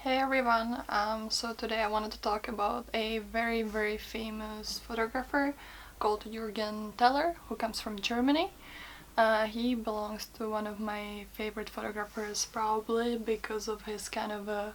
Hey everyone, so today I wanted to talk about a very famous photographer called Juergen Teller, who comes from Germany. He belongs to one of my favorite photographers, probably because of his kind of a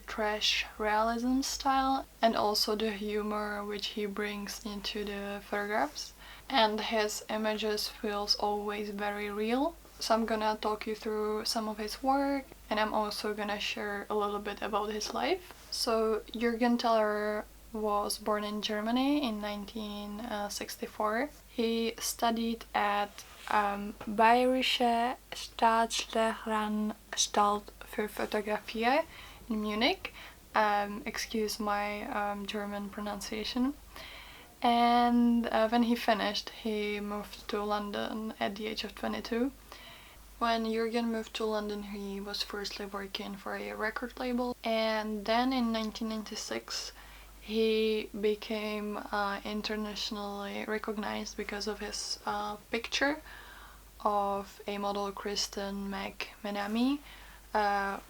trash realism style and also the humor which he brings into the photographs. And his images feels always very real. So I'm gonna talk you through some of his work, and I'm also gonna share a little bit about his life. So Juergen Teller was born in Germany in 1964. He studied at Bayerische Staatslehranstalt für Fotografie in Munich. Excuse my German pronunciation. And when he finished, he moved to London at the age of 22. When Juergen moved to London, he was firstly working for a record label, and then in 1996 he became internationally recognized because of his picture of a model, Kristen McMenamy,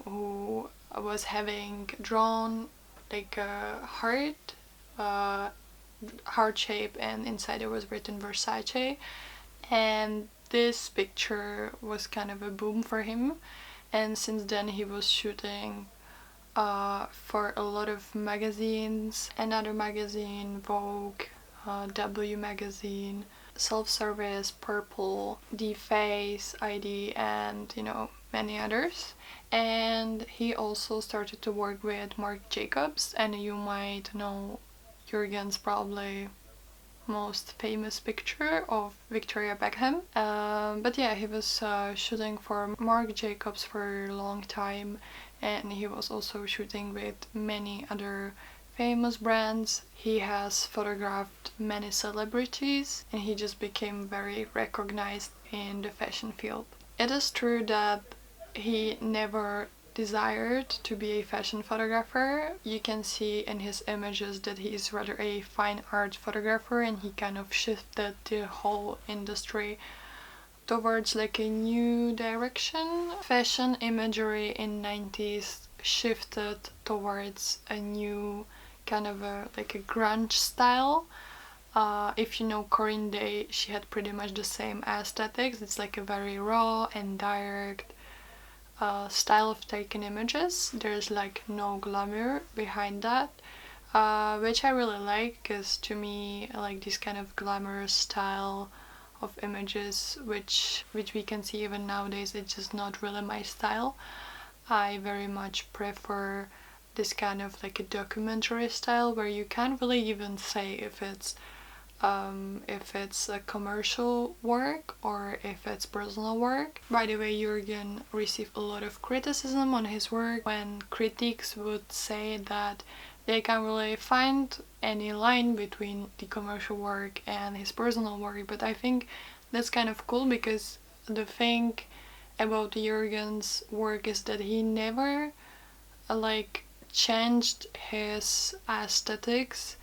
who was having drawn like a heart shape, and inside it was written Versace, and this picture was kind of a boom for him, and since then he was shooting for a lot of magazines, Another Magazine, Vogue, W Magazine, Self-Service, Purple, The Face, ID, and many others. And he also started to work with Marc Jacobs, and you might know Juergen's probably most famous picture of Victoria Beckham. But yeah, he was shooting for Marc Jacobs for a long time, and he was also shooting with many other famous brands. He has photographed many celebrities, and he just became very recognized in the fashion field. It is true that he never desired to be a fashion photographer. You can see in his images that he is rather a fine art photographer, and he kind of shifted the whole industry towards like a new direction. Fashion imagery in 90s shifted towards a new kind of a grunge style. If you know Corinne Day, she had pretty much the same aesthetics. It's like a very raw and direct style of taking images. There's like no glamour behind that, which I really like, because to me, like this kind of glamorous style of images, which we can see even nowadays, it's just not really my style. I very much prefer this kind of like a documentary style, where you can't really even say if it's a commercial work or if it's personal work. By the way, Juergen received a lot of criticism on his work when critics would say that they can't really find any line between the commercial work and his personal work, but I think that's kind of cool, because the thing about Juergen's work is that he never changed his aesthetics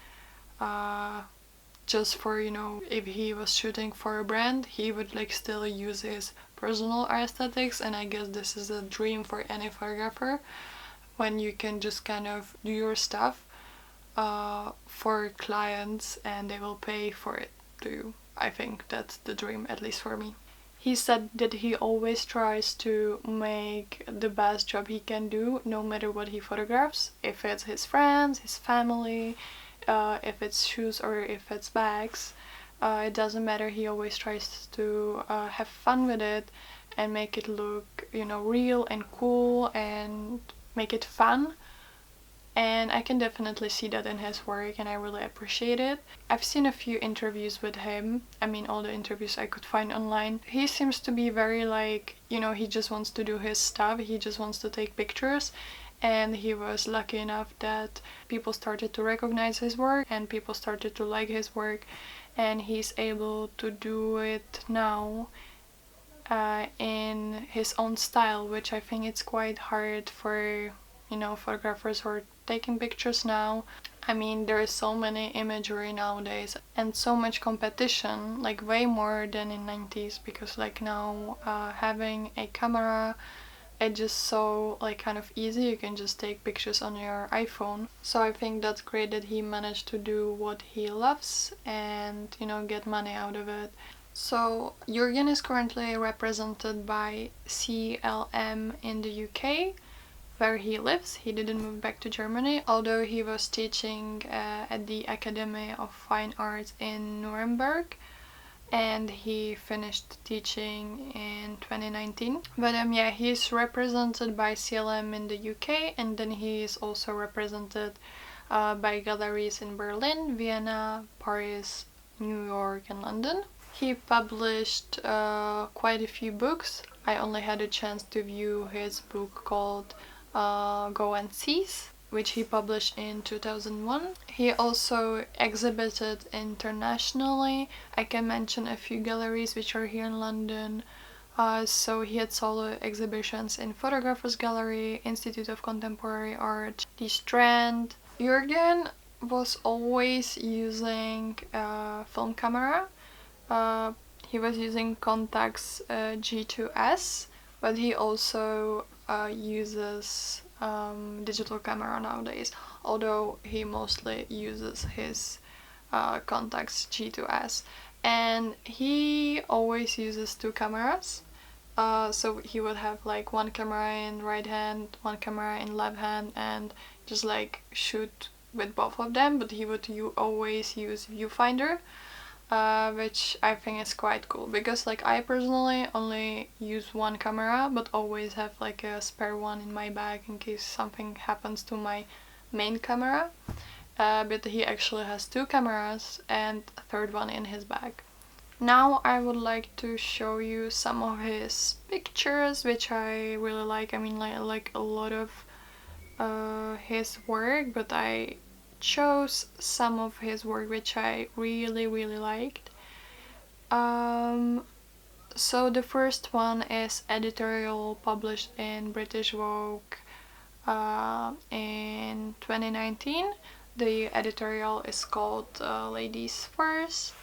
just for, if he was shooting for a brand, he would still use his personal aesthetics. And I guess this is a dream for any photographer, when you can just kind of do your stuff for clients and they will pay for it to you. I think that's the dream, at least for me. He said that he always tries to make the best job he can do, no matter what he photographs. If it's his friends, his family, if it's shoes or if it's bags, it doesn't matter. He always tries to have fun with it and make it look, real and cool, and make it fun. And I can definitely see that in his work, and I really appreciate it. I've seen a few interviews with him. I mean, all the interviews I could find online. He seems to be very he just wants to do his stuff. He just wants to take pictures. And he was lucky enough that people started to recognize his work and people started to like his work, and he's able to do it now in his own style, which I think it's quite hard for photographers who are taking pictures now. I mean, there is so many imagery nowadays and so much competition, way more than in 90s, because now having a camera it's just so like kind of easy. You can just take pictures on your iPhone. So I think that's great that he managed to do what he loves and, you know, get money out of it. So Juergen is currently represented by CLM in the UK, where he lives. He didn't move back to Germany, although he was teaching at the Academy of Fine Arts in Nuremberg, and he finished teaching in 2019. But yeah, he's represented by CLM in the UK, and then he is also represented by galleries in Berlin, Vienna, Paris, New York, and London. He published quite a few books. I only had a chance to view his book called Go and Seize, which he published in 2001. He also exhibited internationally. I can mention a few galleries which are here in London. So he had solo exhibitions in Photographers Gallery, Institute of Contemporary Art, The Strand. Juergen was always using a film camera. He was using Contax G2S, but he also uses digital camera nowadays, although he mostly uses his Contax G2S. And he always uses two cameras. So he would have like one camera in right hand, one camera in left hand, and just like shoot with both of them, but he would always use viewfinder. Which I think is quite cool, because like I personally only use one camera but always have like a spare one in my bag in case something happens to my main camera, but he actually has two cameras and a third one in his bag. Now I would like to show you some of his pictures which I really like. I mean, like a lot of his work, but I chose some of his work which I really liked. So the first one is Editorial, published in British Vogue in 2019. The editorial is called Ladies First,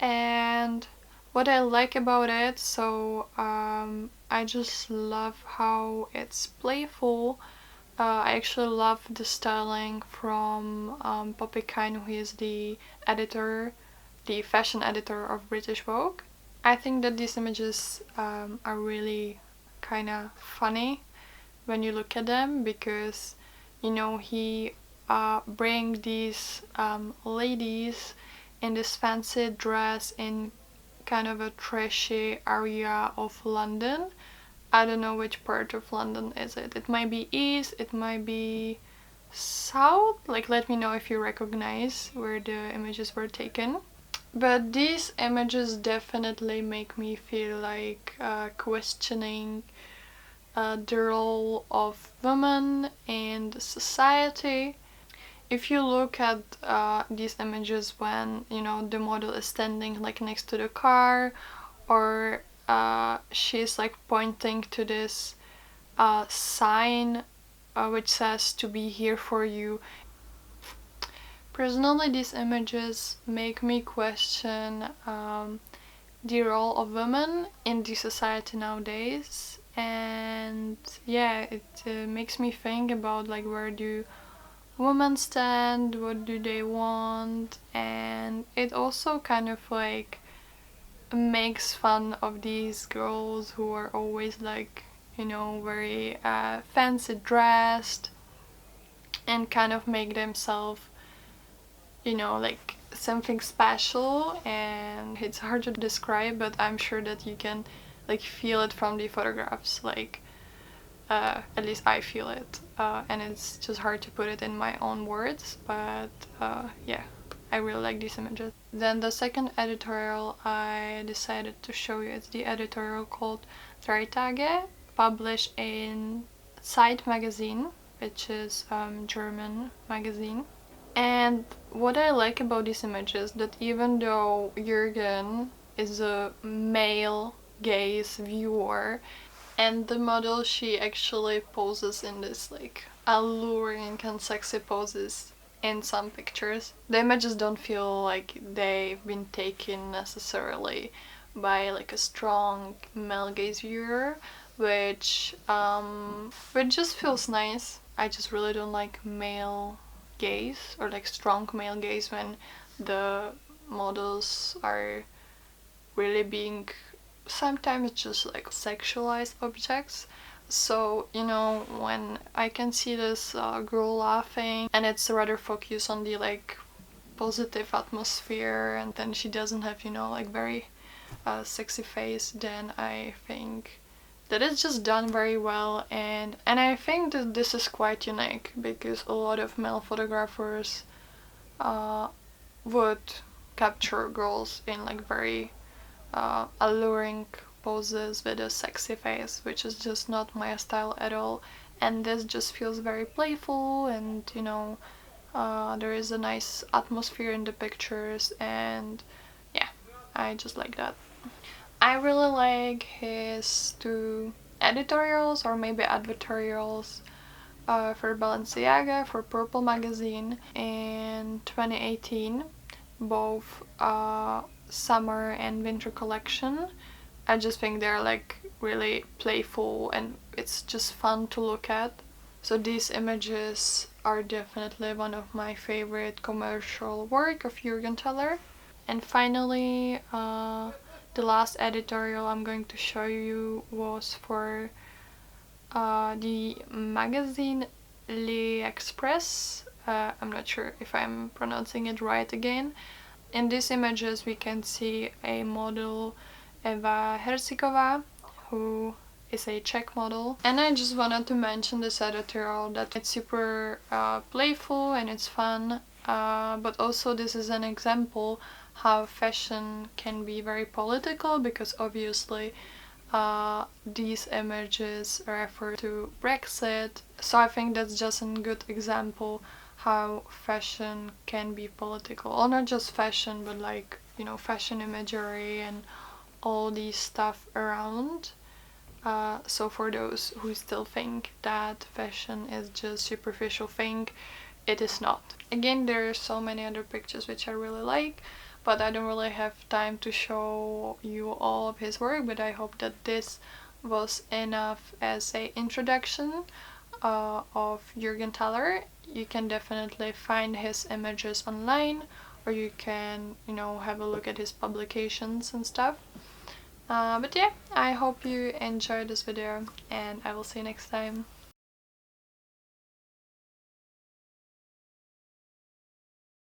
and what I like about it, so I just love how it's playful. I actually love the styling from Poppy Kine, who is the editor, the fashion editor of British Vogue. I think that these images are really kind of funny when you look at them, because, you know, he bring these ladies in this fancy dress in kind of a trashy area of London. I don't know which part of London is it. It might be east, it might be south. Like, let me know if you recognize where the images were taken. But these images definitely make me feel like questioning the role of women in society. If you look at these images when, you know, the model is standing like next to the car, or she's like pointing to this sign which says "to be here for you." Personally, these images make me question the role of women in the society nowadays, and yeah, it makes me think about like, where do women stand, what do they want, and it also kind of like makes fun of these girls who are always like, you know, very fancy dressed and kind of make themselves, you know, like something special. And it's hard to describe, but I'm sure that you can like feel it from the photographs. Like at least I feel it, and it's just hard to put it in my own words, but yeah, I really like these images. Then the second editorial I decided to show you is the editorial called Drei Tage, published in Zeit magazine, which is German magazine. And what I like about these images, that even though Juergen is a male gaze viewer, and the model, she actually poses in this like alluring and sexy poses in some pictures, the images don't feel like they've been taken necessarily by like a strong male gaze viewer, which just feels nice. I just really don't like male gaze, or like strong male gaze, when the models are really being sometimes just like sexualized objects. So, you know, when I can see this girl laughing and it's rather focused on the like positive atmosphere, and then she doesn't have, you know, like very sexy face, then I think that it's just done very well. And I think that this is quite unique, because a lot of male photographers uh, would capture girls in like very alluring poses with a sexy face, which is just not my style at all. And this just feels very playful, and you know, there is a nice atmosphere in the pictures, and yeah, I just like that. I really like his two editorials, or maybe advertorials, for Balenciaga, for Purple magazine in 2018, both summer and winter collection. I just think they're like really playful, and it's just fun to look at. So these images are definitely one of my favorite commercial work of Juergen Teller. And finally, the last editorial I'm going to show you was for the magazine L'Express. I'm not sure if I'm pronouncing it right again. In these images we can see a model, Eva Hersikova, who is a Czech model. And I just wanted to mention this editorial, that it's super playful and it's fun, but also this is an example how fashion can be very political, because obviously these images refer to Brexit. So I think that's just a good example how fashion can be political. Or not just fashion, but like, you know, fashion imagery and all these stuff around. So for those who still think that fashion is just superficial thing, it is not. Again, there are so many other pictures which I really like, but I don't really have time to show you all of his work, but I hope that this was enough as a introduction of Juergen Teller. You can definitely find his images online, or you can, you know, have a look at his publications and stuff. But yeah, I hope you enjoyed this video, and I will see you next time.